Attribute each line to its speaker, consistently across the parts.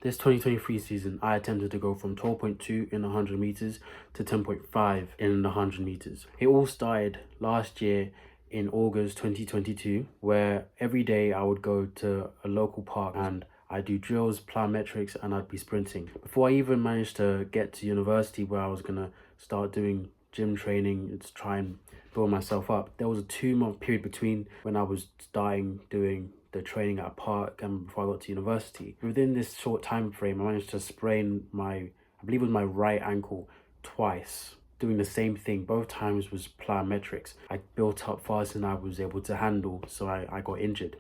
Speaker 1: This 2023 season, I attempted to go from 12.2 in 100 meters to 10.5 in 100 meters. It all started last year in August 2022, where every day I would go to a local park and I'd do drills, plyometrics, and I'd be sprinting. Before I even managed to get to university where I was gonna start doing gym training to try and build myself up, there was a 2-month period between when I was starting doing the training at a park and before I got to university. Within this short time frame, I managed to sprain I believe it was my right ankle twice, doing the same thing. Both times was plyometrics. I built up faster than I was able to handle, so I got injured.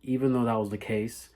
Speaker 1: Even though that was the case,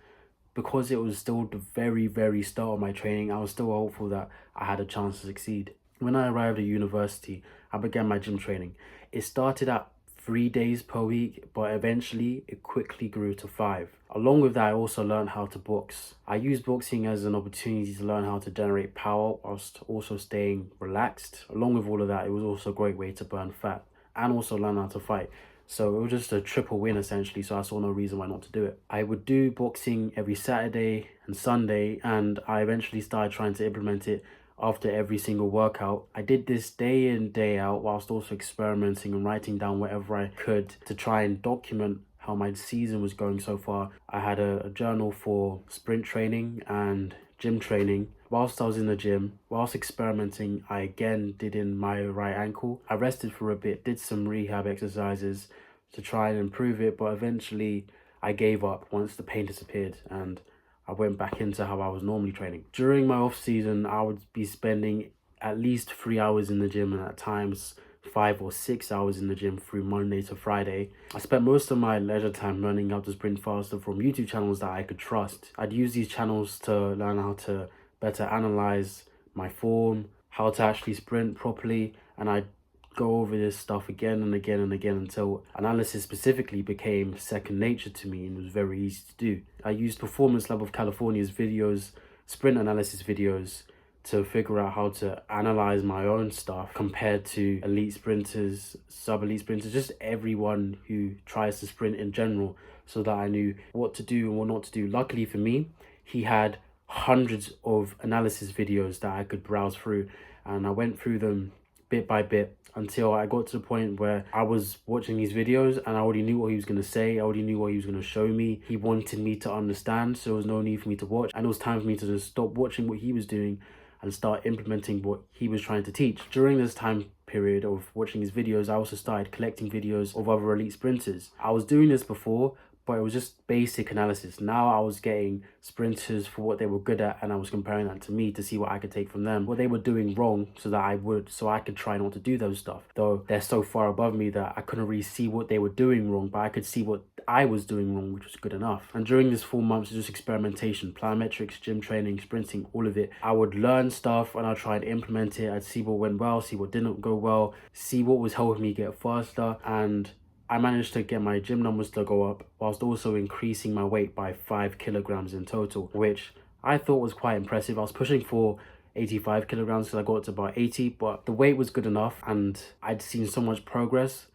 Speaker 1: because it was still the very, very start of my training, I was still hopeful that I had a chance to succeed. When I arrived at university, I began my gym training. It started at 3 days per week, but eventually it quickly grew to 5. Along with that, I also learned how to box. I used boxing as an opportunity to learn how to generate power whilst also staying relaxed. Along with all of that, it was also a great way to burn fat and also learn how to fight. So it was just a triple win essentially, so I saw no reason why not to do it. I would do boxing every Saturday and Sunday, and I eventually started trying to implement it after every single workout. I did this day in, day out, whilst also experimenting and writing down whatever I could to try and document how my season was going so far. I had a journal for sprint training and gym training. Whilst I was in the gym, whilst experimenting, I again did in my right ankle. I rested for a bit, did some rehab exercises to try and improve it, but eventually I gave up once the pain disappeared and I went back into how I was normally training. During my off season, I would be spending at least 3 hours in the gym and at times 5 or 6 hours in the gym through Monday to Friday. I spent most of my leisure time learning how to sprint faster from YouTube channels that I could trust. I'd use these channels to learn how to better analyze my form, how to actually sprint properly, and I'd go over this stuff again and again and again until analysis specifically became second nature to me and was very easy to do. I used Performance Lab of California's videos, sprint analysis videos, to figure out how to analyze my own stuff compared to elite sprinters, sub-elite sprinters, just everyone who tries to sprint in general, so that I knew what to do and what not to do. Luckily for me, he had hundreds of analysis videos that I could browse through, and I went through them bit by bit until I got to the point where I was watching these videos and I already knew what he was going to say. I already knew what he was going to show me. He wanted me to understand, so there was no need for me to watch, and it was time for me to just stop watching what he was doing and start implementing what he was trying to teach. During this time period of watching his videos, I also started collecting videos of other elite sprinters. I was doing this before, but it was just basic analysis. Now I was getting sprinters for what they were good at, and I was comparing that to me to see what I could take from them, what they were doing wrong, so I could try not to do those stuff. Though they're so far above me that I couldn't really see what they were doing wrong, but I could see what I was doing wrong, which was good enough. And during this 4 months of just experimentation, plyometrics, gym training, sprinting, all of it, I would learn stuff and I'd try and implement it. I'd see what went well, see what didn't go well, see what was helping me get faster, and I managed to get my gym numbers to go up whilst also increasing my weight by 5 kilograms in total, which I thought was quite impressive. I was pushing for 85 kilograms because I got to about 80, but the weight was good enough and I'd seen so much progress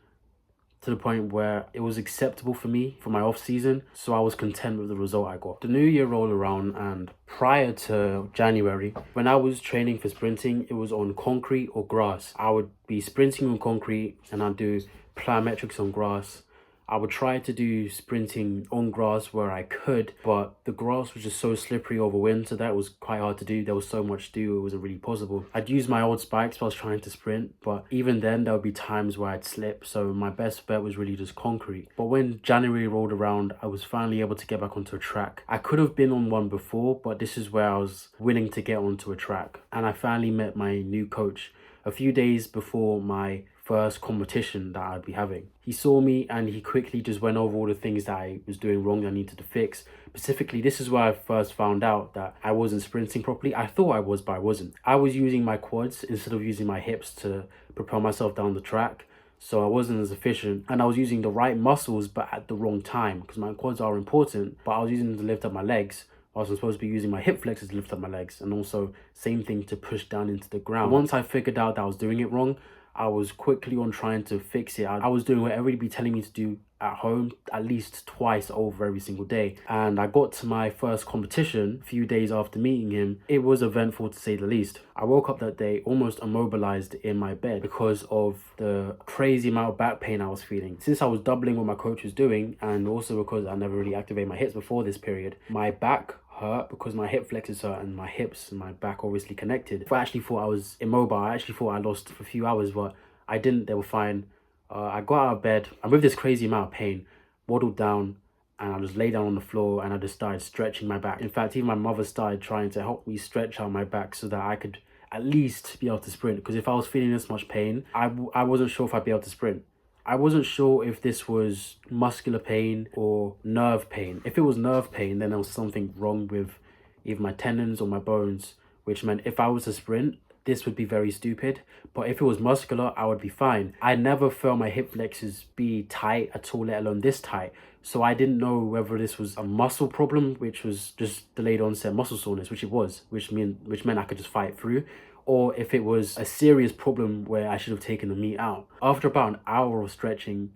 Speaker 1: to the point where it was acceptable for me for my off season, so I was content with the result I got. The new year rolled around, and prior to January, when I was training for sprinting, it was on concrete or grass. I would be sprinting on concrete and I'd do plyometrics on grass. I would try to do sprinting on grass where I could, but the grass was just so slippery over wind, so that was quite hard to do. There was so much to do, it wasn't really possible. I'd use my old spikes if I was trying to sprint, but even then there would be times where I'd slip, so my best bet was really just concrete. But when January rolled around, I was finally able to get back onto a track. I could have been on one before, but this is where I was willing to get onto a track. And I finally met my new coach a few days before my first competition that I'd be having. He saw me and he quickly just went over all the things that I was doing wrong that I needed to fix. Specifically, this is where I first found out that I wasn't sprinting properly. I thought I was, but I wasn't. I was using my quads instead of using my hips to propel myself down the track, so I wasn't as efficient, and I was using the right muscles but at the wrong time, because my quads are important, but I was using them to lift up my legs. I was supposed to be using my hip flexors to lift up my legs, and also same thing to push down into the ground. Once I figured out that I was doing it wrong, I was quickly on trying to fix it. I was doing what everybody be telling me to do at home at least twice over every single day. And I got to my first competition a few days after meeting him. It was eventful to say the least. I woke up that day almost immobilized in my bed because of the crazy amount of back pain I was feeling. Since I was doubling what my coach was doing, and also because I never really activated my hips before this period, my back hurt because my hip flexors hurt and my hips and my back obviously connected. I actually thought I was immobile. I actually thought I lost for a few hours, but I didn't. They were fine. I got out of bed and with this crazy amount of pain, waddled down, and I just lay down on the floor and I just started stretching my back. In fact, even my mother started trying to help me stretch out my back so that I could at least be able to sprint, because if I was feeling this much pain, I wasn't sure if I'd be able to sprint. I wasn't sure if this was muscular pain or nerve pain. If it was nerve pain, then there was something wrong with either my tendons or my bones, which meant if I was to sprint, this would be very stupid. But if it was muscular, I would be fine. I never felt my hip flexors be tight at all, let alone this tight. So I didn't know whether this was a muscle problem, which was just delayed onset muscle soreness, which it was, which meant I could just fight through, or if it was a serious problem where I should have taken the meat out. After about an hour of stretching,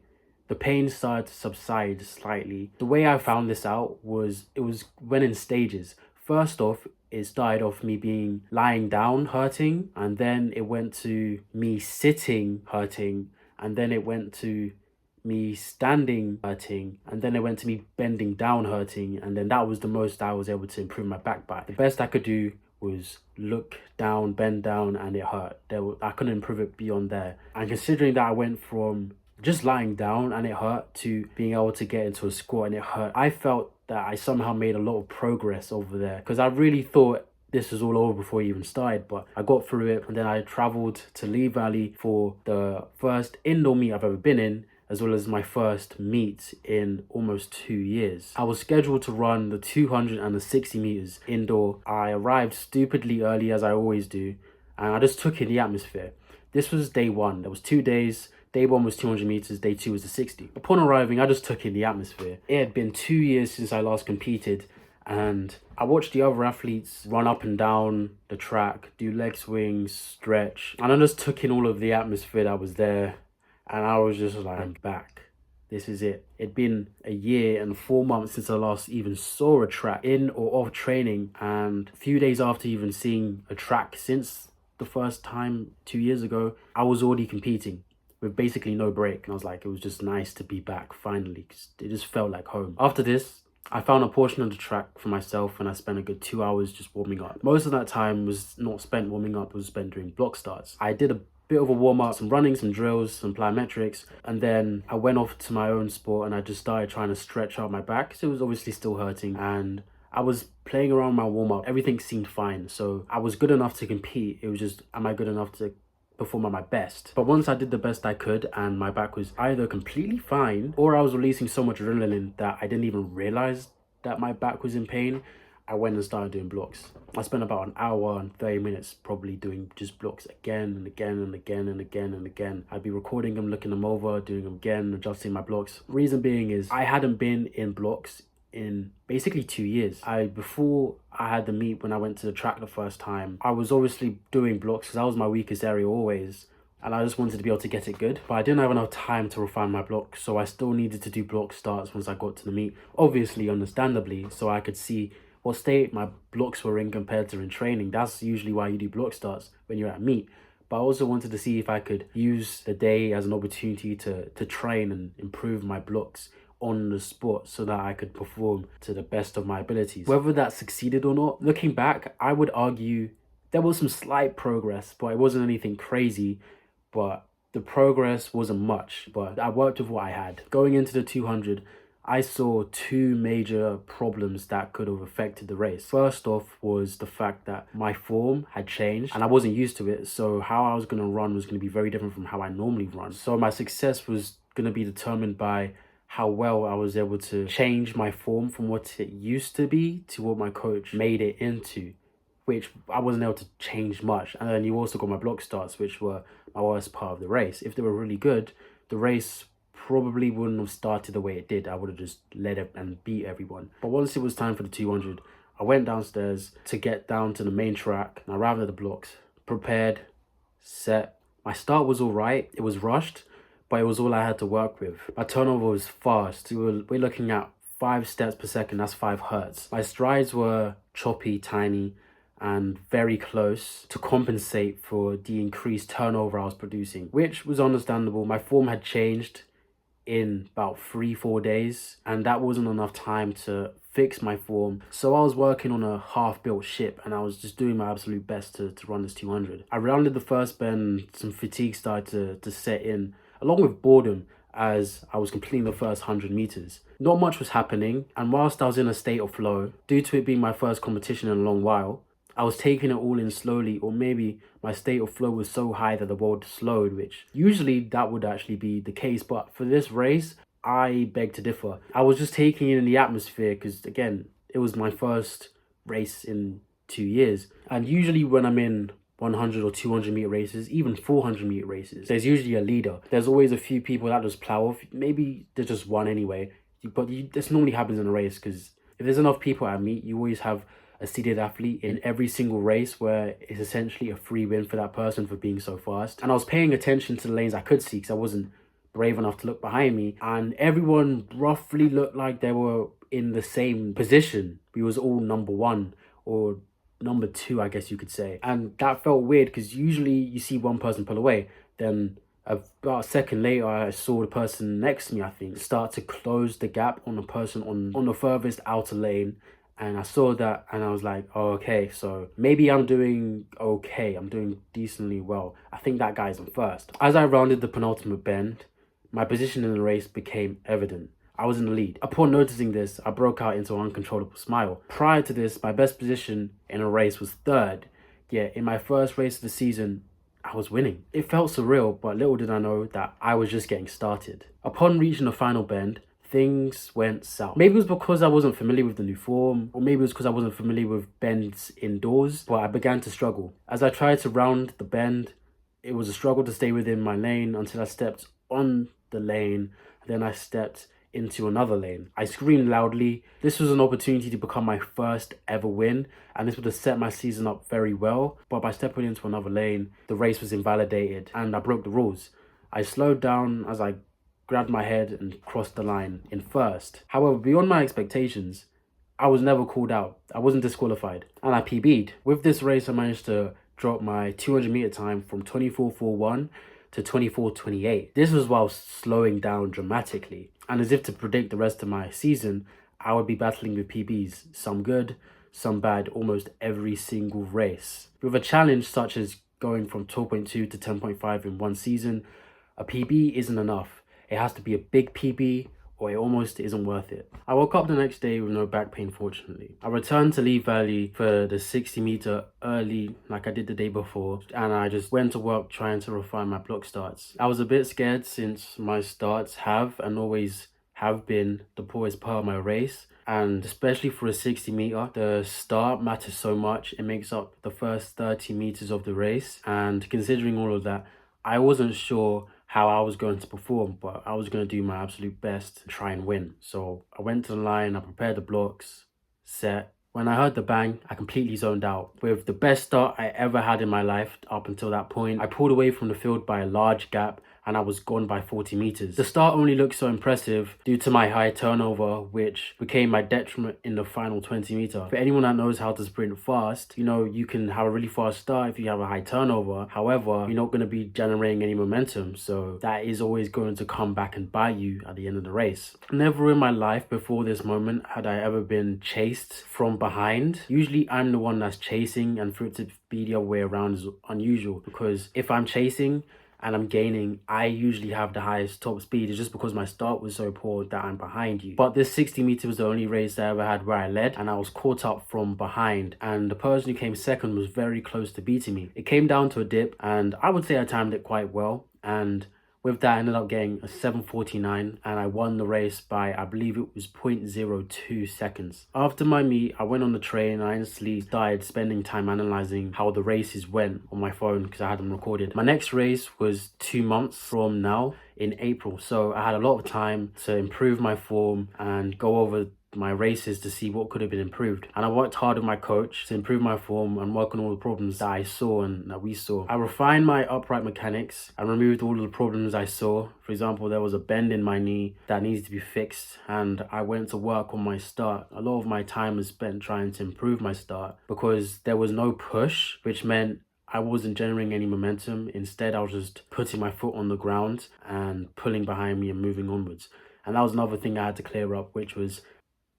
Speaker 1: the pain started to subside slightly. The way I found this out was went in stages. First off, it started off me being lying down hurting, and then it went to me sitting hurting, and then it went to me standing hurting, and then it went to me bending down hurting, and then that was the most I was able to improve my back by. The best I could do was look down, bend down, and it hurt. I couldn't improve it beyond there. And considering that I went from just lying down and it hurt to being able to get into a squat and it hurt, I felt that I somehow made a lot of progress over there, because I really thought this was all over before you even started. But I got through it, and then I traveled to Lee Valley for the first indoor meet I've ever been in, as well as my first meet in almost 2 years. I was scheduled to run the 200 and the 60 meters indoor. I arrived stupidly early, as I always do, and I just took in the atmosphere. This was day one. There was 2 days. Day one was 200 meters, day two was the 60. Upon arriving, I just took in the atmosphere. It had been 2 years since I last competed, and I watched the other athletes run up and down the track, do leg swings, stretch, and I just took in all of the atmosphere that was there, and I was just like, I'm back. This is it. It'd been a year and 4 months since I last even saw a track in or off training, and a few days after even seeing a track since the first time 2 years ago, I was already competing with basically no break. And I was like, it was just nice to be back finally, because it just felt like home. After this, I found a portion of the track for myself and I spent a good 2 hours just warming up. Most of that time was not spent warming up, it was spent doing block starts. I did a bit of a warm-up, some running, some drills, some plyometrics, and then I went off to my own sport and I just started trying to stretch out my back, because it was obviously still hurting, and I was playing around my warm-up. Everything seemed fine, so I was good enough to compete. It was just, am I good enough to perform at my best? But once I did the best I could and my back was either completely fine or I was releasing so much adrenaline that I didn't even realize that my back was in pain, I went and started doing blocks. I spent about an hour and 30 minutes probably doing just blocks again and again and again and again and again. I'd be recording them, looking them over, doing them again, adjusting my blocks. Reason being is I hadn't been in blocks in basically 2 years. Before I had the meet, when I went to the track the first time, I was obviously doing blocks because that was my weakest area always, and I just wanted to be able to get it good, but I didn't have enough time to refine my block, so I still needed to do block starts once I got to the meet, obviously, understandably, so I could see what state my blocks were in compared to in training. That's usually why you do block starts when you're at meet. But I also wanted to see if I could use the day as an opportunity to train and improve my blocks on the spot so that I could perform to the best of my abilities. Whether that succeeded or not, looking back, I would argue there was some slight progress, but it wasn't anything crazy. But the progress wasn't much, but I worked with what I had. Going into the 200, I saw two major problems that could have affected the race. First off was the fact that my form had changed and I wasn't used to it. So how I was going to run was going to be very different from how I normally run. So my success was going to be determined by how well I was able to change my form from what it used to be to what my coach made it into, which I wasn't able to change much. And then you also got my block starts, which were my worst part of the race. If they were really good, the race probably wouldn't have started the way it did. I would have just led it and beat everyone. But once it was time for the 200, I went downstairs to get down to the main track and I arrived at the blocks, prepared, set. My start was all right. It was rushed, but it was all I had to work with. My turnover was fast. We're looking at 5 steps per second. That's 5 hertz. My strides were choppy, tiny, and very close to compensate for the increased turnover I was producing, which was understandable. My form had changed in about 3-4 days, and that wasn't enough time to fix my form. So I was working on a half-built ship, and I was just doing my absolute best to run this 200. I rounded the first bend, some fatigue started to set in, along with boredom, as I was completing the first 100 meters. Not much was happening, and whilst I was in a state of flow, due to it being my first competition in a long while, I was taking it all in slowly, or maybe my state of flow was so high that the world slowed, which usually that would actually be the case. But for this race, I beg to differ. I was just taking it in the atmosphere because, again, it was my first race in 2 years. And usually when I'm in 100 or 200 meter races, even 400 meter races, there's usually a leader. There's always a few people that just plow off. Maybe there's just one anyway. But this normally happens in a race because if there's enough people at a meet, you always have a seeded athlete in every single race where it's essentially a free win for that person for being so fast. And I was paying attention to the lanes I could see because I wasn't brave enough to look behind me, and everyone roughly looked like they were in the same position. We was all number 1 or number 2, I guess you could say. And that felt weird because usually you see one person pull away, then about a second later I saw the person next to me, I think, start to close the gap on the person on the furthest outer lane. And I saw that and I was like, oh, okay, so maybe I'm doing okay. I'm doing decently well. I think that guy's in first. As I rounded the penultimate bend, my position in the race became evident. I was in the lead. Upon noticing this, I broke out into an uncontrollable smile. Prior to this, my best position in a race was 3rd. Yet in my first race of the season, I was winning. It felt surreal, but little did I know that I was just getting started. Upon reaching the final bend, things went south. Maybe it was because I wasn't familiar with the new form, or maybe it was because I wasn't familiar with bends indoors, but I began to struggle. As I tried to round the bend, it was a struggle to stay within my lane until I stepped on the lane, then I stepped into another lane. I screamed loudly. This was an opportunity to become my first ever win, and this would have set my season up very well, but by stepping into another lane, the race was invalidated and I broke the rules. I slowed down as I grabbed my head and crossed the line in first. However, beyond my expectations, I was never called out. I wasn't disqualified, and I PB'd. With this race, I managed to drop my 200 meter time from 24:41 to 24:28. This was while slowing down dramatically. And as if to predict the rest of my season, I would be battling with PBs, some good, some bad, almost every single race. With a challenge such as going from 12.2 to 10.5 in one season, a PB isn't enough. It has to be a big PB or it almost isn't worth it. I woke up the next day with no back pain, fortunately. I returned to Lee Valley for the 60 meter early like I did the day before, and I just went to work trying to refine my block starts. I was a bit scared since my starts have and always have been the poorest part of my race, and especially for a 60 meter, the start matters so much. It makes up the first 30 meters of the race, and considering all of that, I wasn't sure how I was going to perform, but I was going to do my absolute best to try and win. So I went to the line, I prepared the blocks, set. When I heard the bang, I completely zoned out. With the best start I ever had in my life up until that point, I pulled away from the field by a large gap and I was gone by 40 meters. The start only looked so impressive due to my high turnover, which became my detriment in the final 20 meter. For anyone that knows how to sprint fast, you know, you can have a really fast start if you have a high turnover. However, you're not going to be generating any momentum, so that is always going to come back and bite you at the end of the race. Never in my life before this moment had I ever been chased from behind. Usually I'm the one that's chasing, and for it to be the other way around is unusual, because if I'm chasing and I'm gaining, I usually have the highest top speed. It's just because my start was so poor that I'm behind you. But this 60 meter was the only race I ever had where I led and I was caught up from behind, and the person who came second was very close to beating me. It came down to a dip and I would say I timed it quite well, and with that I ended up getting a 7:49 and I won the race by, I believe it was 0.02 seconds. After my meet, I went on the train and I instantly started spending time analysing how the races went on my phone because I had them recorded. My next race was 2 months from now in April, so I had a lot of time to improve my form and go over my races to see what could have been improved. And I worked hard with my coach to improve my form and work on all the problems that I saw and that we saw. I refined my upright mechanics and removed all of the problems I saw. For example, there was a bend in my knee that needs to be fixed, and I went to work on my start. A lot of my time was spent trying to improve my start because there was no push, which meant I wasn't generating any momentum. Instead, I was just putting my foot on the ground and pulling behind me and moving onwards. And that was another thing I had to clear up, which was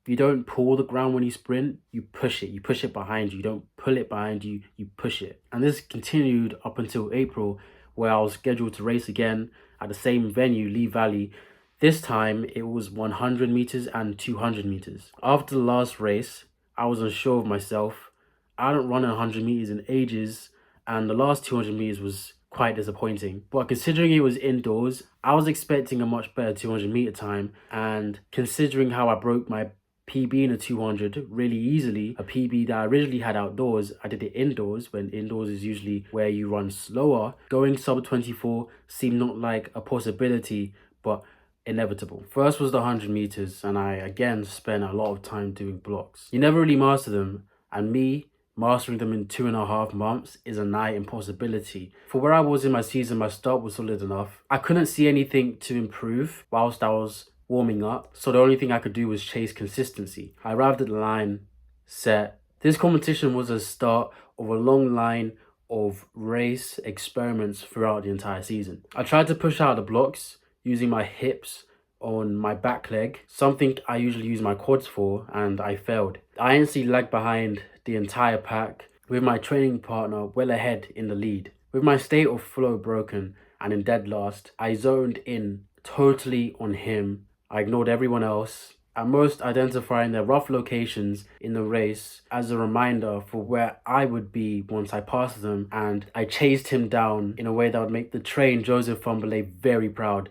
Speaker 1: you don't pull the ground when you sprint, you push it. You push it behind you. You don't pull it behind you, you push it. And this continued up until April, where I was scheduled to race again at the same venue, Lee Valley. This time, it was 100 meters and 200 meters. After the last race, I was unsure of myself. I hadn't run 100 meters in ages, and the last 200 meters was quite disappointing. But considering it was indoors, I was expecting a much better 200 meter time, and considering how I broke my PB in a 200 really easily, a PB that I originally had outdoors, I did it indoors, when indoors is usually where you run slower. Going sub 24 seemed not like a possibility, but inevitable. First was the 100 meters, and I again spent a lot of time doing blocks. You never really master them, and me mastering them in 2.5 months is a nigh impossibility. For where I was in my season, my start was solid enough. I couldn't see anything to improve whilst I was warming up, so the only thing I could do was chase consistency. I arrived at the line, set. This competition was a start of a long line of race experiments throughout the entire season. I tried to push out the blocks using my hips on my back leg, something I usually use my quads for, and I failed. I instantly lagged behind the entire pack, with my training partner well ahead in the lead. With my state of flow broken and in dead last, I zoned in totally on him. I ignored everyone else, at most identifying their rough locations in the race as a reminder for where I would be once I passed them, and I chased him down in a way that would make the trained Joseph Fumbele very proud.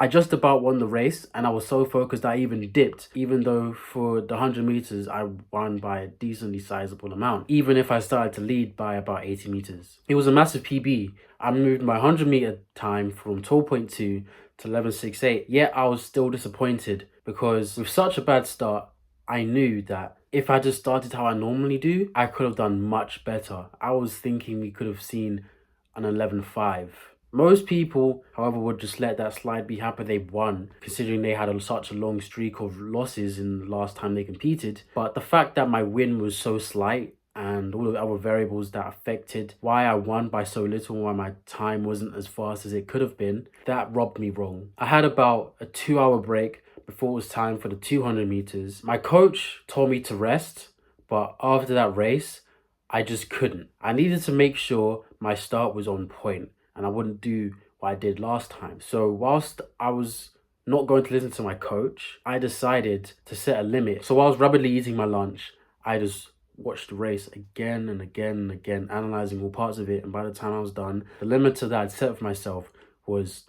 Speaker 1: I just about won the race, and I was so focused I even dipped, even though for the 100 meters I won by a decently sizable amount, even if I started to lead by about 80 meters. It was a massive PB. I moved my 100 meter time from 12.2 to 11.68, yet I was still disappointed because with such a bad start, I knew that if I just started how I normally do, I could have done much better. I was thinking we could have seen an 11.5. Most people, however, would just let that slide, be happy they won, considering they had such a long streak of losses in the last time they competed. But the fact that my win was so slight and all of the other variables that affected why I won by so little, why my time wasn't as fast as it could have been, that rubbed me wrong. I had about a 2-hour break before it was time for the 200 meters. My coach told me to rest, but after that race, I just couldn't. I needed to make sure my start was on point and I wouldn't do what I did last time. So whilst I was not going to listen to my coach, I decided to set a limit. So while I was rapidly eating my lunch, I just watched the race again and again and again, analysing all parts of it. And by the time I was done, the limit that I'd set for myself was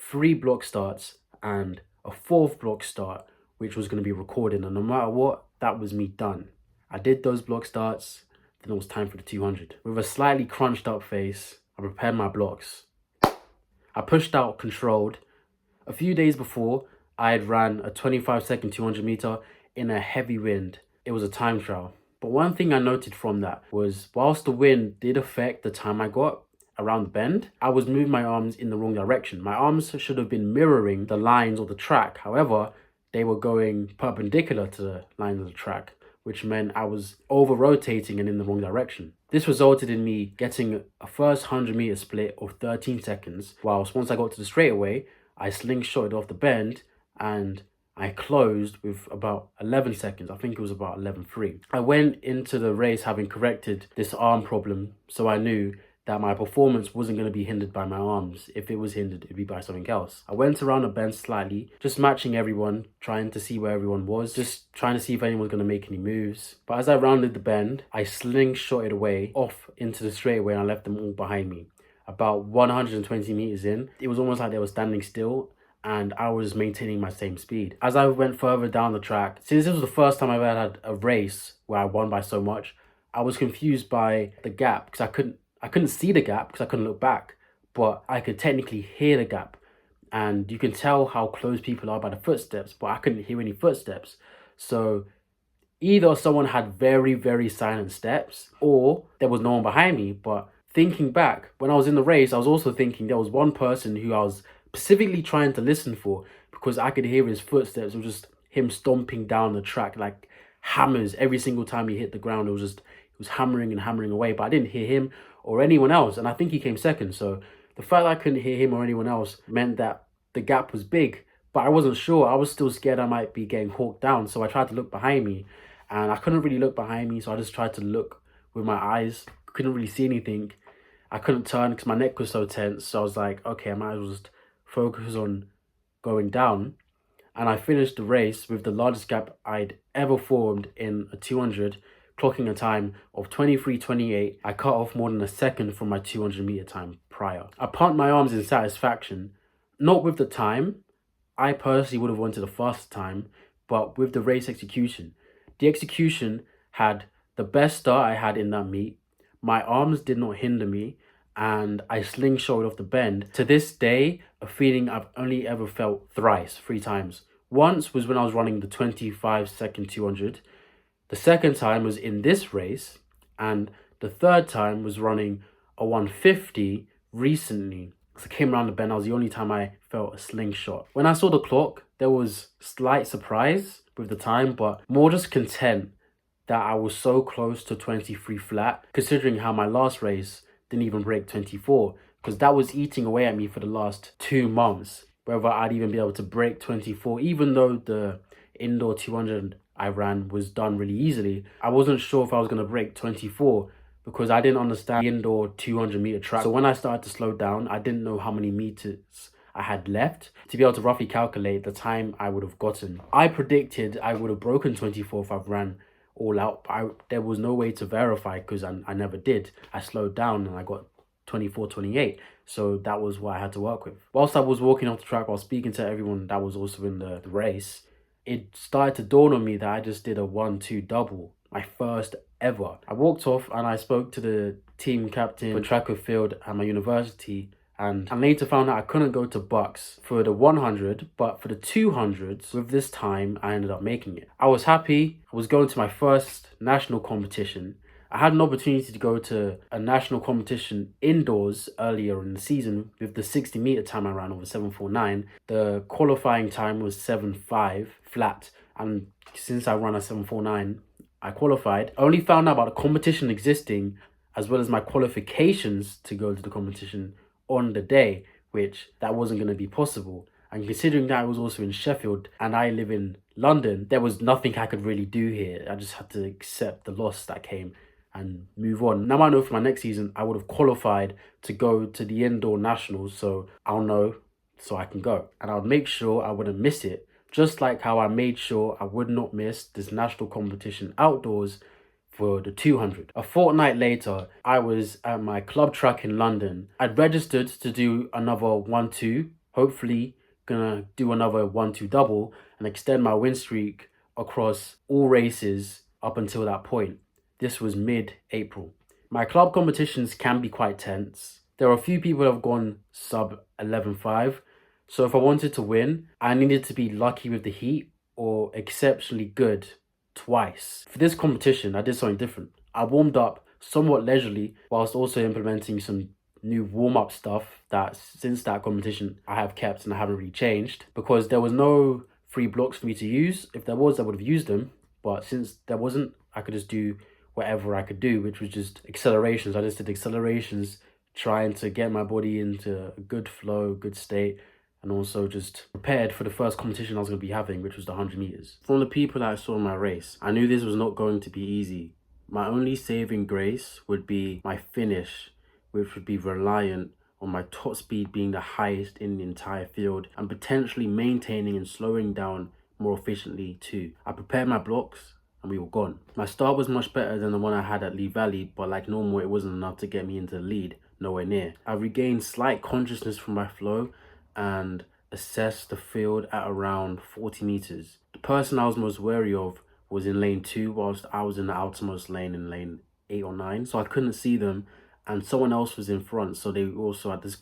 Speaker 1: 3 block starts and a 4th block start, which was going to be recorded. And no matter what, that was me done. I did those block starts, then it was time for the 200. With a slightly crunched up face, I prepared my blocks. I pushed out controlled. A few days before, I had ran a 25-second 200 meter in a heavy wind. It was a time trial. But one thing I noted from that was whilst the wind did affect the time I got around the bend, I was moving my arms in the wrong direction. My arms should have been mirroring the lines of the track. However, they were going perpendicular to the lines of the track, which meant I was over-rotating and in the wrong direction. This resulted in me getting a first 100 meter split of 13 seconds, whilst once I got to the straightaway, I slingshotted off the bend and I closed with about 11 seconds. I think it was about 11.3. I went into the race having corrected this arm problem, so I knew that my performance wasn't going to be hindered by my arms. If it was hindered, it'd be by something else. I went around the bend slightly, just matching everyone, trying to see where everyone was, just trying to see if anyone was going to make any moves. But as I rounded the bend, I slingshotted away off into the straightaway and I left them all behind me. About 120 meters in, it was almost like they were standing still and I was maintaining my same speed. As I went further down the track, since this was the first time I've ever had a race where I won by so much, I was confused by the gap because I couldn't see the gap because I couldn't look back, but I could technically hear the gap. and you can tell how close people are by the footsteps, but I couldn't hear any footsteps. So either someone had very, very silent steps, or there was no one behind me. But thinking back, when I was in the race, I was also thinking there was one person who I was specifically trying to listen for, because I could hear his footsteps. It was just him stomping down the track like hammers. Every single time he hit the ground, it was hammering and hammering away. But I didn't hear him or anyone else, and I think he came second. So the fact that I couldn't hear him or anyone else meant that the gap was big. But I wasn't sure. I was still scared I might be getting hawked down. So I tried to look behind me, and I couldn't really look behind me. So I just tried to look with my eyes. Couldn't really see anything. I couldn't turn because my neck was so tense. So I was like, okay, I might as well just focus on going down. And I finished the race with the largest gap I'd ever formed in a 200, clocking a time of 23:28. I cut off more than a second from my 200-meter time prior. I pumped my arms in satisfaction, not with the time. I personally would have wanted a faster time, but with the race execution. The execution had the best start I had in that meet. My arms did not hinder me, and I slingshotted off the bend. To this day, a feeling I've only ever felt three times. Once was when I was running the 25-second 200. The second time was in this race, and the third time was running a 150 recently. As I came around the bend, that was the only time I felt a slingshot. When I saw the clock, there was slight surprise with the time, but more just content that I was so close to 23 flat, considering how my last race didn't even break 24, because that was eating away at me for the last 2 months, whether I'd even be able to break 24, even though the indoor 200 I ran was done really easily. I wasn't sure if I was going to break 24 because I didn't understand the indoor 200-meter track. So when I started to slow down, I didn't know how many meters I had left to be able to roughly calculate the time I would have gotten. I predicted I would have broken 24 if I've ran all out, but there was no way to verify because I never did. I slowed down and I got 24:28. So that was what I had to work with. Whilst I was walking off the track, while speaking to everyone that was also in the race, it started to dawn on me that I just did a 1-2 double, my first ever. I walked off and I spoke to the team captain for track and field at my university, and I later found out I couldn't go to BUCS for the 100, but for the 200s, with this time, I ended up making it. I was happy. I was going to my first national competition. I had an opportunity to go to a national competition indoors earlier in the season with the 60-meter time I ran over 7:49. The qualifying time was 7:5 flat, and since I ran a 7:49, I qualified. I only found out about the competition existing as well as my qualifications to go to the competition on the day, which that wasn't going to be possible. And considering that I was also in Sheffield and I live in London, there was nothing I could really do here. I just had to accept the loss that came and move on. Now I know for my next season, I would have qualified to go to the indoor nationals, so I'll know so I can go. And I would make sure I wouldn't miss it, just like how I made sure I would not miss this national competition outdoors for the 200. A fortnight later, I was at my club track in London. I'd registered to do another 1-2, hopefully gonna do another 1-2 double and extend my win streak across all races up until that point. This was mid-April. My club competitions can be quite tense. There are a few people that have gone sub 11.5. So if I wanted to win, I needed to be lucky with the heat or exceptionally good twice. For this competition, I did something different. I warmed up somewhat leisurely whilst also implementing some new warm-up stuff that since that competition I have kept and I haven't really changed, because there was no free blocks for me to use. If there was, I would have used them, but since there wasn't, I could just do whatever I could do, which was just accelerations. I just did accelerations, trying to get my body into a good flow, good state, and also just prepared for the first competition I was going to be having, which was the 100 meters. From the people that I saw in my race, I knew this was not going to be easy. My only saving grace would be my finish, which would be reliant on my top speed being the highest in the entire field and potentially maintaining and slowing down more efficiently too. I prepared my blocks and we were gone. My start was much better than the one I had at Lee Valley, but like normal, it wasn't enough to get me into the lead, nowhere near. I regained slight consciousness from my flow and assessed the field at around 40 meters. The person I was most wary of was in lane 2, whilst I was in the outermost lane in lane 8 or 9, so I couldn't see them, and someone else was in front, so they also had this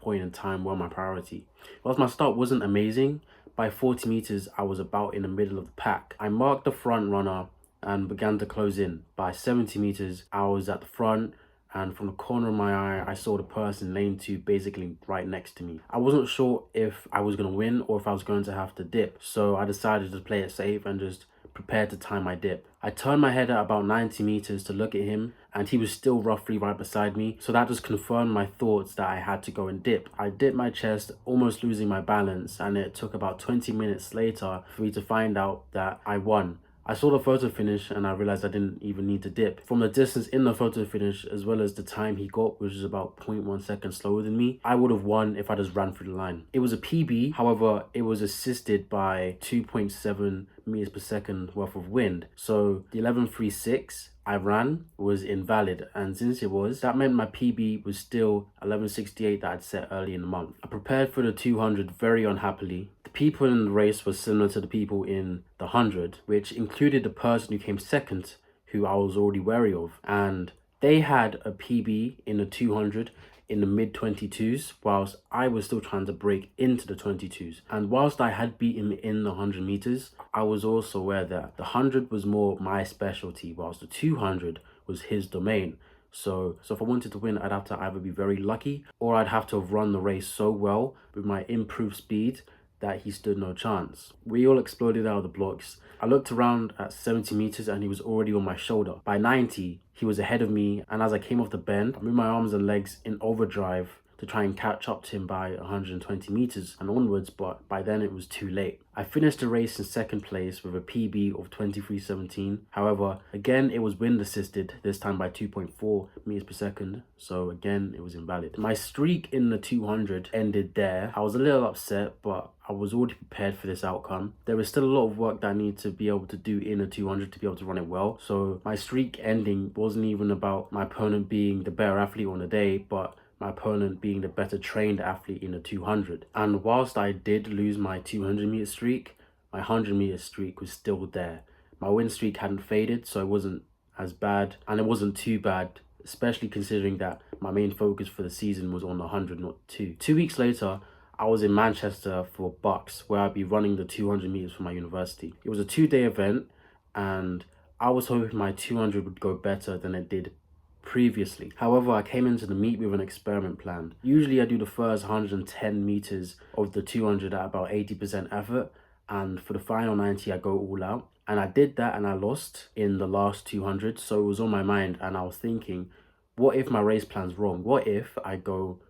Speaker 1: point in time were my priority. Whilst my start wasn't amazing, by 40 meters, I was about in the middle of the pack. I marked the front runner and began to close in. By 70 meters, I was at the front, and from the corner of my eye, I saw the person in lane 2 basically right next to me. I wasn't sure if I was going to win or if I was going to have to dip, so I decided to play it safe and just prepared to time my dip. I turned my head at about 90 meters to look at him, and he was still roughly right beside me, so that just confirmed my thoughts that I had to go and dip. I dipped my chest, almost losing my balance, and it took about 20 minutes later for me to find out that I won. I saw the photo finish and I realized I didn't even need to dip. From the distance in the photo finish, as well as the time he got, which is about 0.1 seconds slower than me, I would have won if I just ran through the line. It was a PB, however, it was assisted by 2.7 meters per second worth of wind. So the 11.36 I ran was invalid, and since it was, that meant my PB was still 11.68 that I'd set early in the month. I prepared for the 200 very unhappily. The people in the race were similar to the people in the 100, which included the person who came second, who I was already wary of, and they had a PB in the 200 in the mid 22s, whilst I was still trying to break into the 22s. And whilst I had beaten him in the 100 meters, I was also aware that the 100 was more my specialty, whilst the 200 was his domain. So if I wanted to win, I'd have to either be very lucky or I'd have to have run the race so well with my improved speed that he stood no chance. We all exploded out of the blocks. I looked around at 70 meters and he was already on my shoulder. By 90, he was ahead of me, and as I came off the bend, I moved my arms and legs in overdrive to try and catch up to him by 120 meters and onwards, but by then it was too late. I finished the race in second place with a PB of 23.17. However, again, it was wind assisted, this time by 2.4 meters per second, so again, it was invalid. My streak in the 200 ended there. I was a little upset, but I was already prepared for this outcome. There was still a lot of work that I need to be able to do in a 200 to be able to run it well. So my streak ending wasn't even about my opponent being the better athlete on the day, but my opponent being the better trained athlete in the 200. And whilst I did lose my 200 meter streak, my 100 meter streak was still there. My win streak hadn't faded, so it wasn't as bad, and it wasn't too bad, especially considering that my main focus for the season was on the 100, not 2. 2 weeks later, I was in Manchester for BUCS, where I'd be running the 200 meters for my university. It was a 2-day event, and I was hoping my 200 would go better than it did previously. However, I came into the meet with an experiment plan. Usually I do the first 110 meters of the 200 at about 80% effort, and for the final 90 I go all out. And I did that and I lost in the last 200, so it was on my mind, and I was thinking, what if my race plan's wrong? What if I go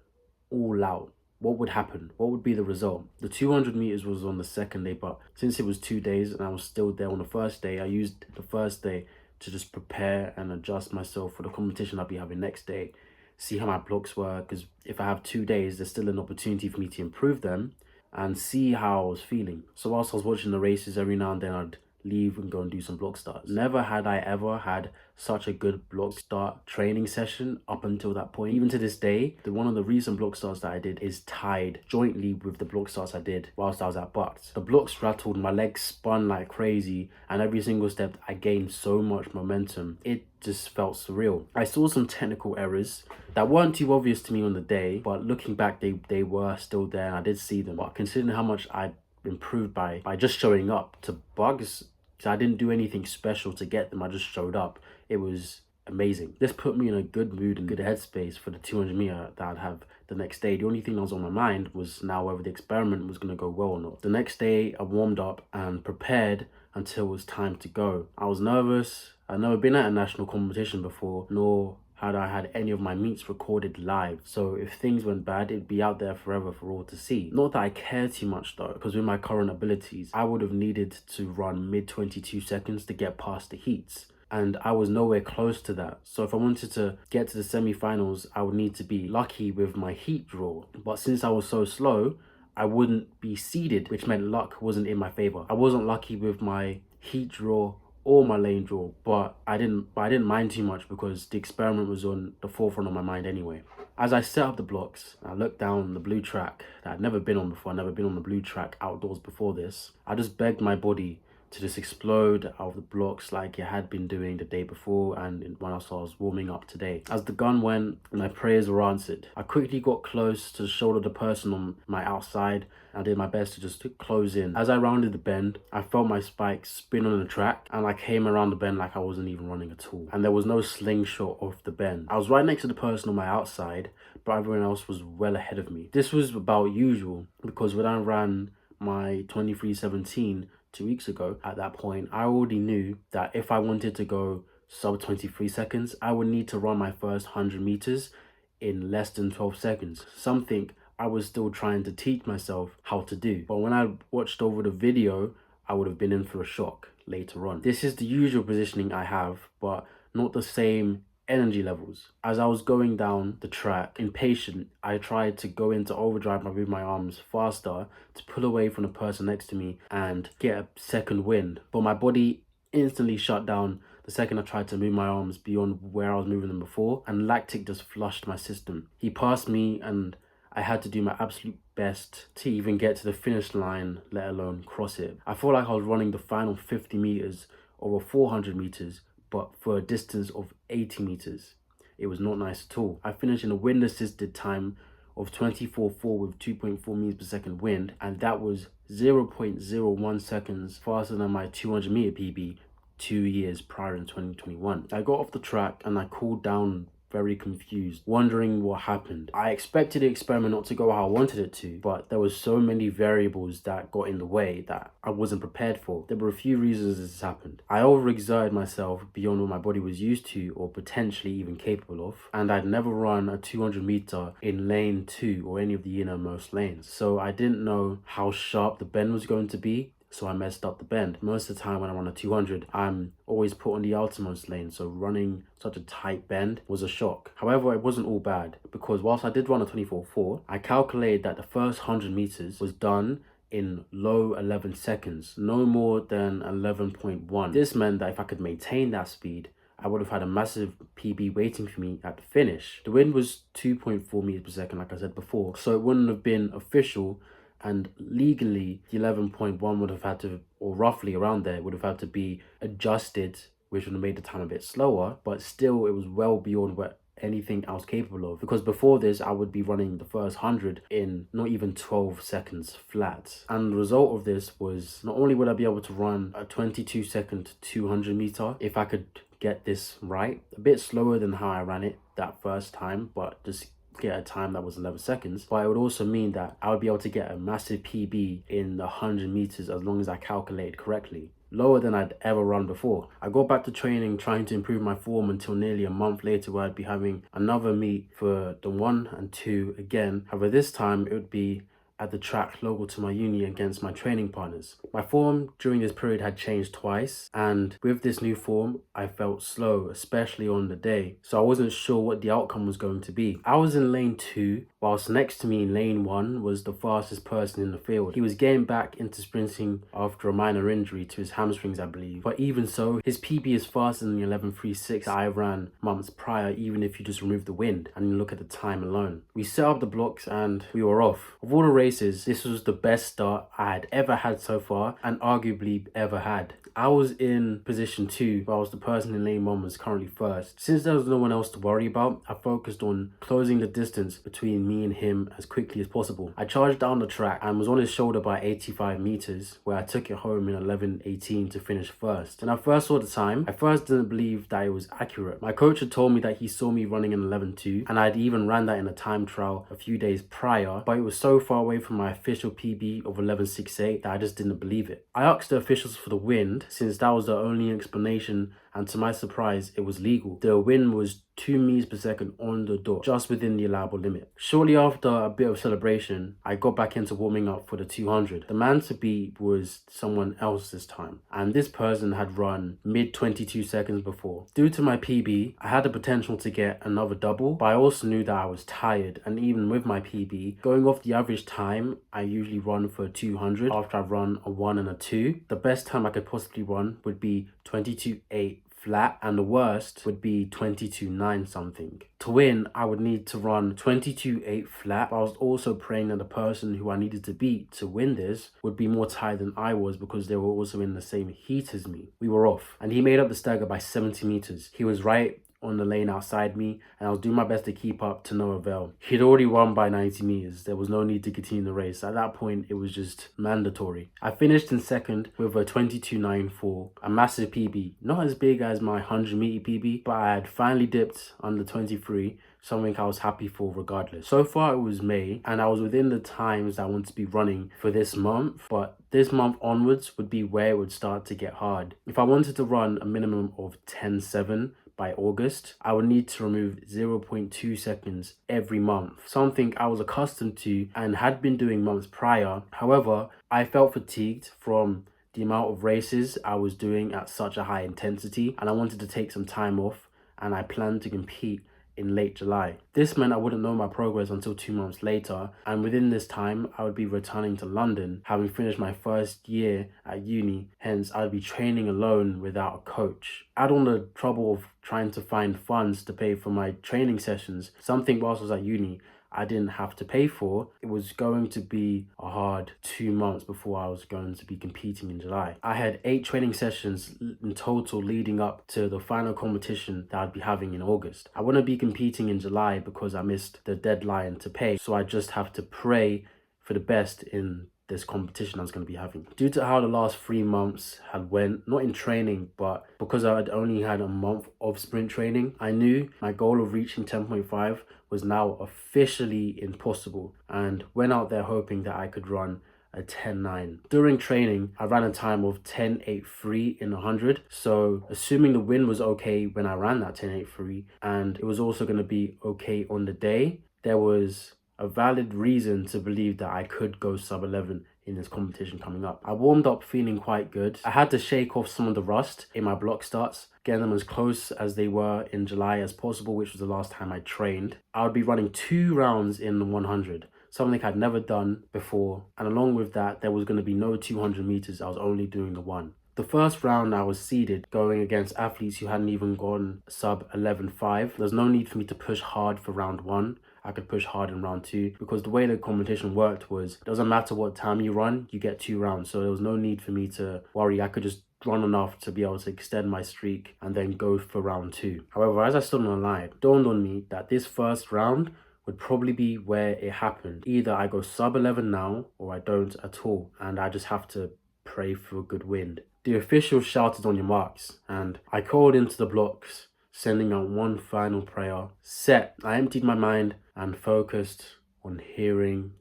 Speaker 1: all out? What would happen? What would be the result? The 200 meters was on the second day, but since it was 2 days and I was still there on the first day, I used the first day to just prepare and adjust myself for the competition I'll be having next day, see how my blocks were, because if I have 2 days, there's still an opportunity for me to improve them, and see how I was feeling. So whilst I was watching the races, every now and then I'd leave and go and do some block starts. Never had I ever had such a good block start training session up until that point. Even to this day, one of the recent block starts that I did is tied jointly with the block starts I did whilst I was at BUCS. The blocks rattled, my legs spun like crazy, and every single step I gained so much momentum. It just felt surreal. I saw some technical errors that weren't too obvious to me on the day, but looking back, they were still there and I did see them. But considering how much I improved by just showing up to BUCS, I didn't do anything special to get them, I just showed up. It was amazing. This put me in a good mood and good headspace for the 200 meter that I'd have the next day. The only thing that was on my mind was now whether the experiment was going to go well or not. The next day I warmed up and prepared until it was time to go. I was nervous. I'd never been at a national competition before, nor had I had any of my meets recorded live. So if things went bad, it'd be out there forever for all to see. Not that I care too much though, because with my current abilities, I would have needed to run mid 22 seconds to get past the heats, and I was nowhere close to that. So if I wanted to get to the semi-finals, I would need to be lucky with my heat draw. But since I was so slow, I wouldn't be seeded, which meant luck wasn't in my favor. I wasn't lucky with my heat draw or my lane draw, but I didn't mind too much because the experiment was on the forefront of my mind anyway. As I set up the blocks, I looked down the blue track that I'd never been on before. I'd never been on the blue track outdoors before this. I just begged my body to just explode out of the blocks like it had been doing the day before and when I was warming up today. As the gun went, my prayers were answered. I quickly got close to the shoulder of the person on my outside. I did my best to just close in. As I rounded the bend, I felt my spike spin on the track and I came around the bend like I wasn't even running at all. And there was no slingshot off the bend. I was right next to the person on my outside, but everyone else was well ahead of me. This was about usual because when I ran my 23:17 2 weeks ago, at that point, I already knew that if I wanted to go sub 23 seconds, I would need to run my first 100 meters in less than 12 seconds. Something I was still trying to teach myself how to do. But when I watched over the video, I would have been in for a shock later on. This is the usual positioning I have, but not the same energy levels. As I was going down the track, impatient, I tried to go into overdrive by moving my arms faster to pull away from the person next to me and get a second wind. But my body instantly shut down the second I tried to move my arms beyond where I was moving them before, and lactic just flushed my system. He passed me and I had to do my absolute best to even get to the finish line, let alone cross it. I felt like I was running the final 50 meters over 400 meters, but for a distance of 80 meters. It was not nice at all. I finished in a wind assisted time of 24.4 with 2.4 meters per second wind, and that was 0.01 seconds faster than my 200 meter PB 2 years prior in 2021. I got off the track and I cooled down very confused, wondering what happened. I expected the experiment not to go how I wanted it to, but there was so many variables that got in the way that I wasn't prepared for. There were a few reasons this happened. I overexerted myself beyond what my body was used to or potentially even capable of, and I'd never run a 200 meter in lane 2 or any of the innermost lanes. So I didn't know how sharp the bend was going to be. So I messed up the bend. Most of the time when I run a 200, I'm always put on the outermost lane, so running such a tight bend was a shock. However, it wasn't all bad, because whilst I did run a 24.4, I calculated that the first 100 meters was done in low 11 seconds, no more than 11.1. This meant that if I could maintain that speed, I would have had a massive PB waiting for me at the finish. The wind was 2.4 meters per second, like I said before, so it wouldn't have been official, and legally the 11.1 would have had to, or roughly around there, would have had to be adjusted, which would have made the time a bit slower, but still it was well beyond what anything I was capable of, because before this I would be running the first 100 in not even 12 seconds flat. And the result of this was, not only would I be able to run a 22 second 200 meter if I could get this right, a bit slower than how I ran it that first time, but just get a time that was 11 seconds, but it would also mean that I would be able to get a massive PB in the 100 meters as long as I calculated correctly, lower than I'd ever run before. I got back to training, trying to improve my form until nearly a month later, where I'd be having another meet for the 1 and 2 again. However, this time it would be at the track local to my uni against my training partners. My form during this period had changed twice, and with this new form I felt slow, especially on the day, so I wasn't sure what the outcome was going to be. I was in lane 2, whilst next to me in lane 1 was the fastest person in the field. He was getting back into sprinting after a minor injury to his hamstrings, I believe, but even so, his PB is faster than the 11.36 I ran months prior, even if you just remove the wind and you look at the time alone. We set up the blocks and we were off. Of all the races, this was the best start I had ever had so far, and arguably ever had. I was in position 2, whilst the person in lane 1 was currently first. Since there was no one else to worry about, I focused on closing the distance between me and him as quickly as possible. I charged down the track and was on his shoulder by 85 meters, where I took it home in 11.18 to finish first. When I first saw the time, I first didn't believe that it was accurate. My coach had told me that he saw me running an 11.2, and I'd even ran that in a time trial a few days prior, but it was so far away from my official PB of 11.68 that I just didn't believe it. I asked the officials for the wind, since that was the only explanation, and to my surprise, it was legal. The wind was 2 meters per second on the dot, just within the allowable limit. Shortly after a bit of celebration, I got back into warming up for the 200. The man to beat was someone else this time, and this person had run mid 22 seconds before. Due to my PB, I had the potential to get another double, but I also knew that I was tired, and even with my PB, going off the average time I usually run for 200 after I've run a 1 and a 2, the best time I could possibly run would be 22.8 flat, and the worst would be 22.9 something. To win, I would need to run 22.8 flat, but I was also praying that the person who I needed to beat to win this would be more tired than I was because they were also in the same heat as me. We were off, and he made up the stagger by 70 meters. He was right on the lane outside me, and I was doing my best to keep up to no avail. He'd already won by 90 meters. There was no need to continue the race. At that point, it was just mandatory. I finished in second with a 22.94, a massive PB. Not as big as my 100-meter PB, but I had finally dipped under 23, something I was happy for regardless. So far, it was May, and I was within the times that I want to be running for this month, but this month onwards would be where it would start to get hard. If I wanted to run a minimum of 10.7, by August, I would need to remove 0.2 seconds every month, something I was accustomed to and had been doing months prior. However, I felt fatigued from the amount of races I was doing at such a high intensity, and I wanted to take some time off, and I planned to compete in late July. This meant I wouldn't know my progress until 2 months later, and within this time I would be returning to London, having finished my first year at uni. Hence, I'd be training alone without a coach. Add on the trouble of trying to find funds to pay for my training sessions, something whilst I was at uni I didn't have to pay for. It was going to be a hard 2 months before I was going to be competing in July. I had 8 training sessions in total leading up to the final competition that I'd be having in August. I wouldn't be competing in July because I missed the deadline to pay, so I just have to pray for the best in this competition I was going to be having. Due to how the last 3 months had went, not in training, but because I had only had a month of sprint training, I knew my goal of reaching 10.5 was now officially impossible, and went out there hoping that I could run a 10.9. During training, I ran a time of 10.83 in 100. So assuming the wind was okay when I ran that 10.83, and it was also going to be okay on the day, there was a valid reason to believe that I could go sub 11 in this competition coming up. I warmed up feeling quite good. I had to shake off some of the rust in my block starts, getting them as close as they were in July as possible, which was the last time I trained. I would be running 2 rounds in the 100, something I'd never done before. And along with that, there was going to be no 200 meters. I was only doing the 1. The first round I was seeded going against athletes who hadn't even gone sub 11.5. There's no need for me to push hard for round 1. I could push hard in round 2 because the way the competition worked was it doesn't matter what time you run, you get 2 rounds. So there was no need for me to worry. I could just run enough to be able to extend my streak and then go for round 2. However, as I stood on the line, it dawned on me that this first round would probably be where it happened. Either I go sub 11 now or I don't at all, and I just have to pray for a good wind. The officials shouted on your marks, and I called into the blocks, sending out one final prayer. Set. I emptied my mind and focused on hearing.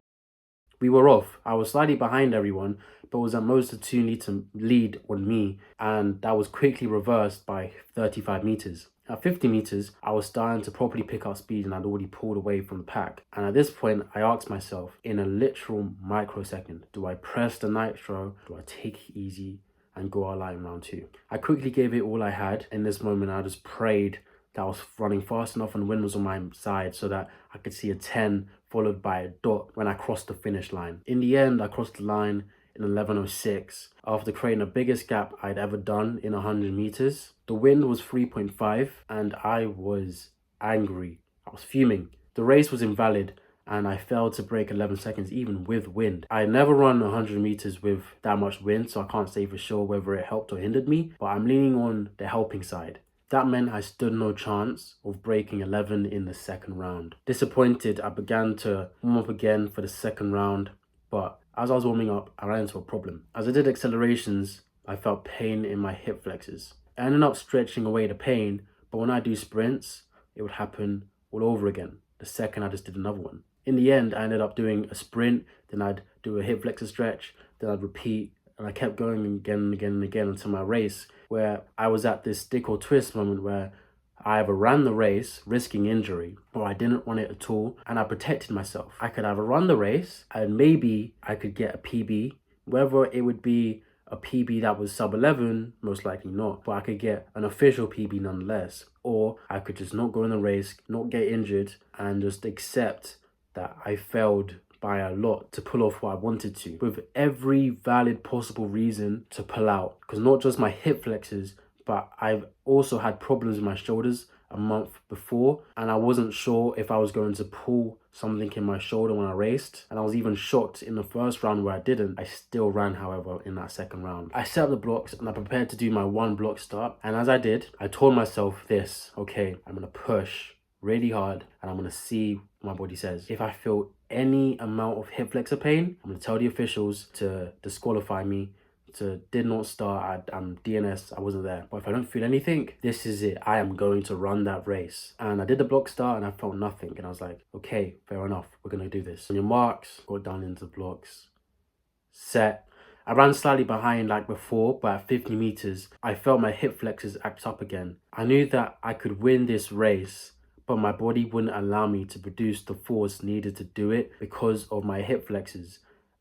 Speaker 1: We were off. I was slightly behind everyone, but was at most a 2 meter lead on me, and that was quickly reversed by 35 meters. At 50 meters, I was starting to properly pick up speed and I'd already pulled away from the pack. And at this point, I asked myself, in a literal microsecond, do I press the nitro? Do I take it easy and go all out in round 2? I quickly gave it all I had. In this moment, I just prayed that I was running fast enough and the wind was on my side so that I could see a 10 followed by a dot when I crossed the finish line. In the end, I crossed the line in 11.06 after creating the biggest gap I'd ever done in 100 meters. The wind was 3.5 and I was angry. I was fuming. The race was invalid and I failed to break 11 seconds even with wind. I had never run 100 meters with that much wind, so I can't say for sure whether it helped or hindered me, but I'm leaning on the helping side. That meant I stood no chance of breaking 11 in the second round. Disappointed, I began to warm up again for the second round, but as I was warming up, I ran into a problem. As I did accelerations, I felt pain in my hip flexors. I ended up stretching away the pain, but when I do sprints, it would happen all over again the second I just did another one. In the end, I ended up doing a sprint, then I'd do a hip flexor stretch, then I'd repeat, and I kept going again and again and again until my race, where I was at this stick or twist moment where I either ran the race, risking injury, or I didn't run it at all, and I protected myself. I could either run the race, and maybe I could get a PB, whether it would be a PB that was sub 11, most likely not, but I could get an official PB nonetheless. Or I could just not go in the race, not get injured, and just accept that I failed by a lot to pull off what I wanted to, with every valid possible reason to pull out, because not just my hip flexors, but I've also had problems with my shoulders a month before, and I wasn't sure if I was going to pull something in my shoulder when I raced, and I was even shocked in the first round where I didn't. I still ran, however, in that second round. I set up the blocks and I prepared to do my 1 block start, and as I did, I told myself this: okay, I'm gonna push really hard and I'm gonna see what my body says. If I feel any amount of hip flexor pain, I'm gonna tell the officials to disqualify me, to did not start. I'm DNS, I wasn't there. But if I don't feel anything, this is it. I am going to run that race. And I did the block start and I felt nothing. And I was like, okay, fair enough. We're going to do this. On your marks, go down into the blocks. Set. I ran slightly behind like before, but at 50 meters, I felt my hip flexors act up again. I knew that I could win this race, but my body wouldn't allow me to produce the force needed to do it because of my hip flexors.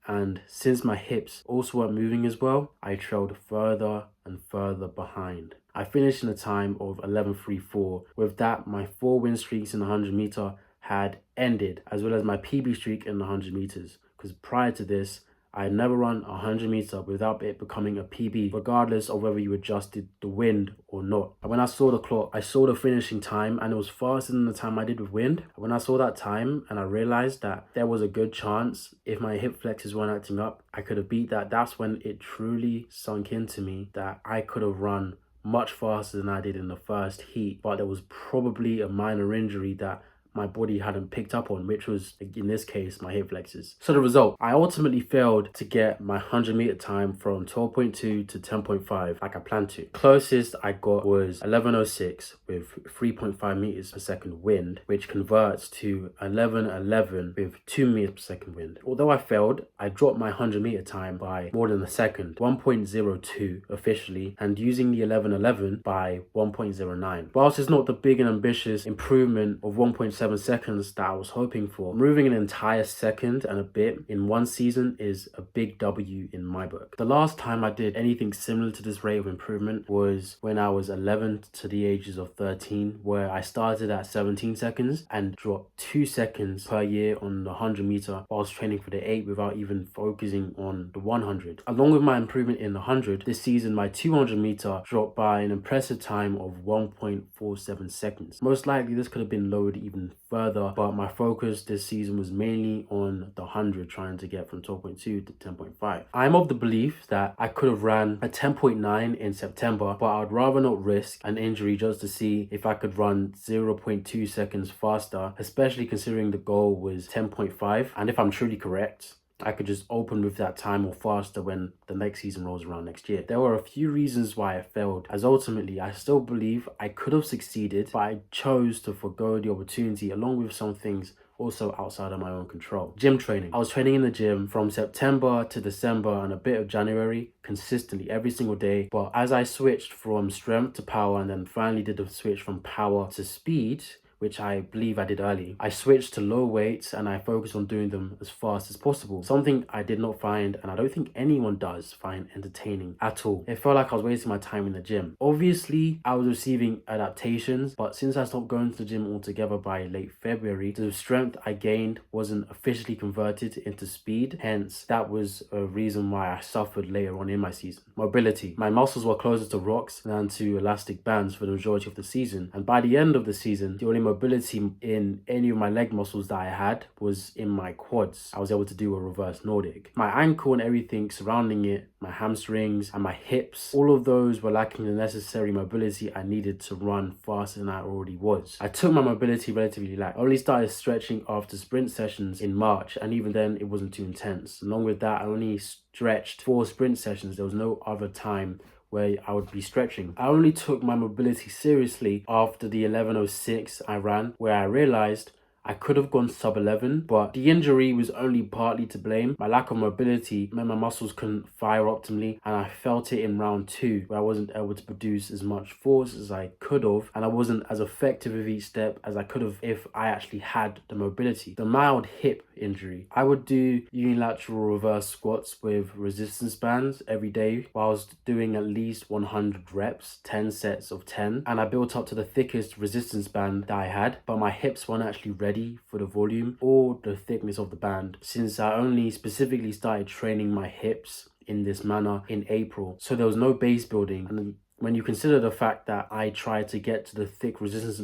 Speaker 1: And since my hips also weren't moving as well, I trailed further and further behind. I finished in a time of 11:34. With that, my 4 win streaks in the 100 meter had ended, as well as my PB streak in the 100 meters. Because prior to this, I had never run a 100 meter without it becoming a PB, regardless of whether you adjusted the wind or not. And when I saw the clock, I saw the finishing time and it was faster than the time I did with wind. And when I saw that time and I realized that there was a good chance if my hip flexors weren't acting up, I could have beat that. That's when it truly sunk into me that I could have run much faster than I did in the first heat, but there was probably a minor injury that my body hadn't picked up on, which was, in this case, my hip flexors. So the result, I ultimately failed to get my 100 meter time from 12.2 to 10.5 like I planned to. Closest I got was 11:06 with 3.5 meters per second wind, which converts to 11:11 with 2 meters per second wind. Although I failed, I dropped my 100 meter time by more than a second, 1.02 officially, and using the 11:11 by 1.09. Whilst it's not the big and ambitious improvement of 1.7 seconds that I was hoping for, moving an entire second and a bit in one season is a big W in my book. The last time I did anything similar to this rate of improvement was when I was 11 to the ages of 13, where I started at 17 seconds and dropped 2 seconds per year on the 100 meter whilst training for the 8 without even focusing on the 100. Along with my improvement in the 100, this season my 200 meter dropped by an impressive time of 1.47 seconds. Most likely this could have been lowered even further, but my focus this season was mainly on the 100, trying to get from 12.2 to 10.5. I'm of the belief that I could have ran a 10.9 in September, but I would rather not risk an injury just to see if I could run 0.2 seconds faster, especially considering the goal was 10.5. And if I'm truly correct, I could just open with that time or faster when the next season rolls around next year. There were a few reasons why I failed, as ultimately I still believe I could have succeeded, but I chose to forgo the opportunity along with some things also outside of my own control. Gym training. I was training in the gym from September to December and a bit of January consistently every single day. But as I switched from strength to power and then finally did the switch from power to speed, which I believe I did early, I switched to low weights and I focused on doing them as fast as possible. Something I did not find, and I don't think anyone does find, entertaining at all. It felt like I was wasting my time in the gym. Obviously, I was receiving adaptations, but since I stopped going to the gym altogether by late February, the strength I gained wasn't officially converted into speed. Hence, that was a reason why I suffered later on in my season. Mobility. My muscles were closer to rocks than to elastic bands for the majority of the season. And by the end of the season, the only mobility in any of my leg muscles that I had was in my quads. I was able to do a reverse Nordic. My ankle and everything surrounding it, my hamstrings and my hips, all of those were lacking the necessary mobility I needed to run faster than I already was. I took my mobility relatively light. I only started stretching after sprint sessions in March, and even then it wasn't too intense. Along with that, I only stretched 4 sprint sessions. There was no other time where I would be stretching. I only took my mobility seriously after the 11:06 I ran, where I realized I could have gone sub 11, but the injury was only partly to blame. My lack of mobility meant my muscles couldn't fire optimally, and I felt it in round 2, where I wasn't able to produce as much force as I could have, and I wasn't as effective with each step as I could have if I actually had the mobility. The mild hip injury. I would do unilateral reverse squats with resistance bands every day whilst doing at least 100 reps, 10 sets of 10, and I built up to the thickest resistance band that I had, but my hips weren't actually ready for the volume or the thickness of the band, since I only specifically started training my hips in this manner in April. So there was no base building, and When you consider the fact that I tried to get to the thick resistance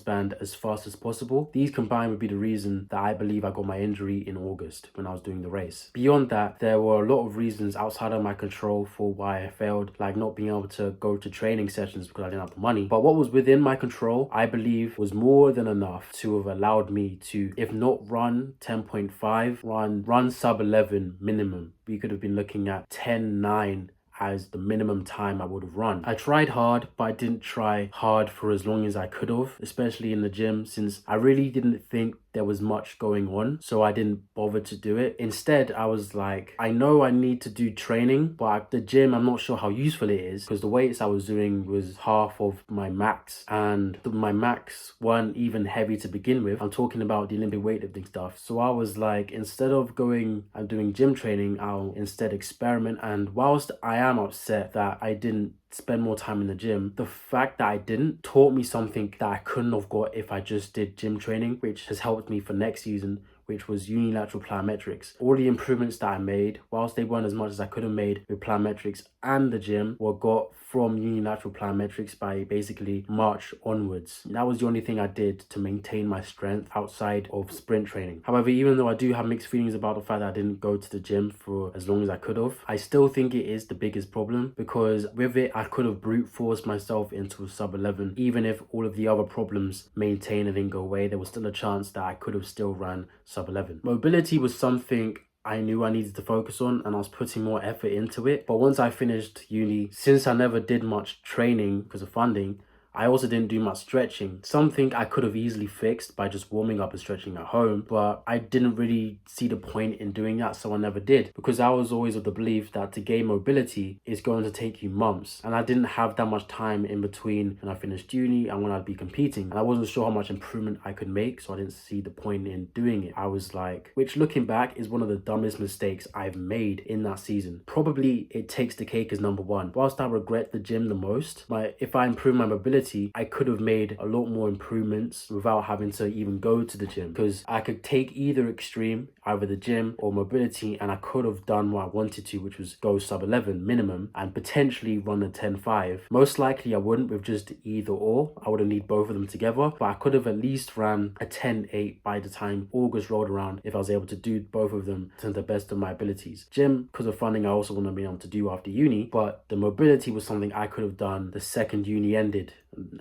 Speaker 1: band as fast as possible, these combined would be the reason that I believe I got my injury in August when I was doing the race. Beyond that, there were a lot of reasons outside of my control for why I failed, like not being able to go to training sessions because I didn't have the money. But what was within my control, I believe, was more than enough to have allowed me to, if not run 10.5, run sub 11 minimum. We could have been looking at 10.9 as the minimum time I would have run. I tried hard, but I didn't try hard for as long as I could have, especially in the gym, since I really didn't think there was much going on, so I didn't bother to do it. Instead, I was like, I know I need to do training, but at the gym, I'm not sure how useful it is because the weights I was doing was half of my max, and my max weren't even heavy to begin with. I'm talking about the Olympic weightlifting stuff. So I was like, instead of going and doing gym training, I'll instead experiment. And whilst I am upset that I didn't spend more time in the gym, the fact that I didn't taught me something that I couldn't have got if I just did gym training, which has helped me for next season, which was unilateral plyometrics. All the improvements that I made, whilst they weren't as much as I could have made with plyometrics and the gym, were got from unilateral plyometrics by basically March onwards. That was the only thing I did to maintain my strength outside of sprint training. However, even though I do have mixed feelings about the fact that I didn't go to the gym for as long as I could have, I still think it is the biggest problem, because with it, I could have brute forced myself into a sub 11. Even if all of the other problems maintain and didn't go away, there was still a chance that I could have still ran sub 11. Mobility was something I knew I needed to focus on, and I was putting more effort into it. But once I finished uni, since I never did much training because of funding, I also didn't do much stretching, something I could have easily fixed by just warming up and stretching at home, but I didn't really see the point in doing that, so I never did, because I was always of the belief that to gain mobility is going to take you months, and I didn't have that much time in between when I finished uni and when I'd be competing, and I wasn't sure how much improvement I could make, so I didn't see the point in doing it. I was like, which looking back is one of the dumbest mistakes I've made in that season. Probably it takes the cake as number one. Whilst I regret the gym the most, if I improve my mobility, I could have made a lot more improvements without having to even go to the gym, because I could take either extreme, either the gym or mobility, and I could have done what I wanted to, which was go sub 11 minimum and potentially run a 10.5. Most likely I wouldn't with just either or. I would have need both of them together, but I could have at least ran a 10.8 by the time August rolled around if I was able to do both of them to the best of my abilities. Gym, because of funding, I also wouldn't have been able to do after uni, but the mobility was something I could have done the second uni ended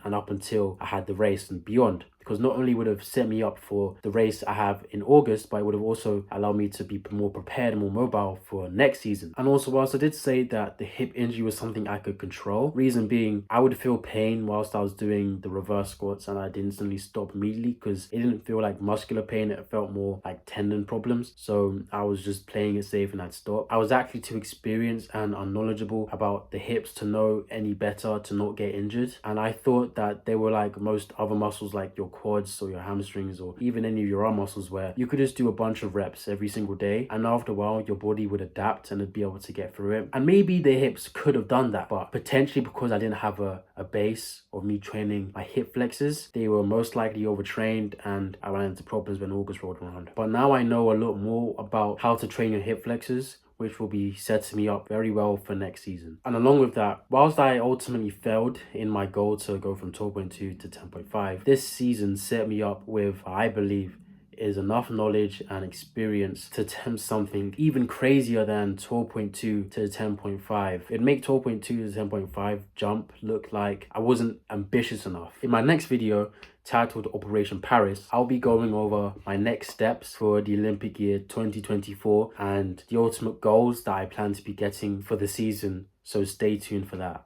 Speaker 1: and up until I had the race and beyond, because not only would have set me up for the race I have in August, but it would have also allowed me to be more prepared and more mobile for next season. And also, whilst I did say that the hip injury was something I could control, reason being I would feel pain whilst I was doing the reverse squats and I'd instantly stop immediately, because it didn't feel like muscular pain, it felt more like tendon problems. So I was just playing it safe and I'd stop. I was actually too experienced and unknowledgeable about the hips to know any better to not get injured, and I thought that they were like most other muscles, like your quads or your hamstrings or even any of your arm muscles, where you could just do a bunch of reps every single day, and after a while your body would adapt and it'd be able to get through it. And maybe the hips could have done that, but potentially because I didn't have a base of me training my hip flexors, they were most likely overtrained, and I ran into problems when August rolled around. But now I know a lot more about how to train your hip flexors, which will be setting me up very well for next season. And along with that, whilst I ultimately failed in my goal to go from 12.2 to 10.5, this season set me up with, I believe, is enough knowledge and experience to attempt something even crazier than 12.2 to 10.5. It'd make 12.2 to 10.5 jump look like I wasn't ambitious enough. In my next video, titled Operation Paris, I'll be going over my next steps for the Olympic year 2024 and the ultimate goals that I plan to be getting for the season, so stay tuned for that.